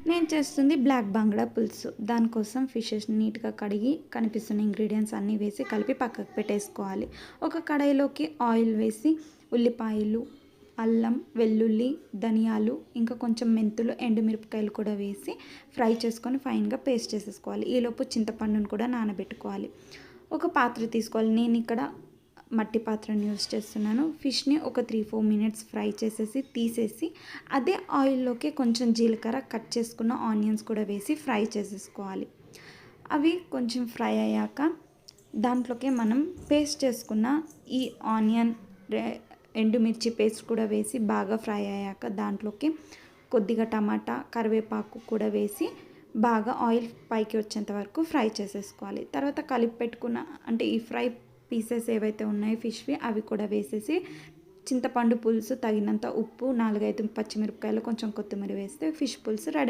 నేను చేస్తుంది బ్లాక్ బంగ్లా పులుసు. దానికోసం ఫిషెస్ నీట్‌గా కడిగి కనిపిస్తున్న ఇంగ్రీడియెంట్స్ అన్నీ వేసి కలిపి పక్కకు పెట్టేసుకోవాలి. ఒక కడాయిలోకి ఆయిల్ వేసి ఉల్లిపాయలు, అల్లం, వెల్లుల్లి, ధనియాలు, ఇంకా కొంచెం మెంతులు, ఎండుమిరపకాయలు కూడా వేసి ఫ్రై చేసుకొని ఫైన్‌గా పేస్ట్ చేసేసుకోవాలి. ఈలోపు చింతపండును కూడా నానబెట్టుకోవాలి. ఒక పాత్ర తీసుకోవాలి. నేనిక్కడ మట్టి పాత్రను యూజ్ చేస్తున్నాను. ఫిష్‌ని ఒక 3, 4 మినిట్స్ ఫ్రై చేసేసి తీసేసి అదే ఆయిల్‌లోకి కొంచెం జీలకర్ర, కట్ చేసుకున్న ఆనియన్స్ కూడా వేసి ఫ్రై చేసేసుకోవాలి. అవి కొంచెం ఫ్రై అయ్యాక దాంట్లోకే మనం పేస్ట్ చేసుకున్న ఈ ఆనియన్, ఎండుమిర్చి పేస్ట్ కూడా వేసి బాగా ఫ్రై అయ్యాక దాంట్లోకి కొద్దిగా టమాటా, కరివేపాకు కూడా వేసి బాగా ఆయిల్ పైకి వచ్చేంత వరకు ఫ్రై చేసేసుకోవాలి. తర్వాత కలిపి పెట్టుకున్న అంటే ఈ ఫ్రై పీసెస్ ఏవైతే ఉన్నాయో ఫిష్‌వి అవి కూడా వేసేసి చింతపండు పులుసు తగినంత ఉప్పు, 4, 5 పచ్చిమిరపకాయలు, కొంచెం కొత్తిమీర వేస్తే ఫిష్ పులుసు రెడీ.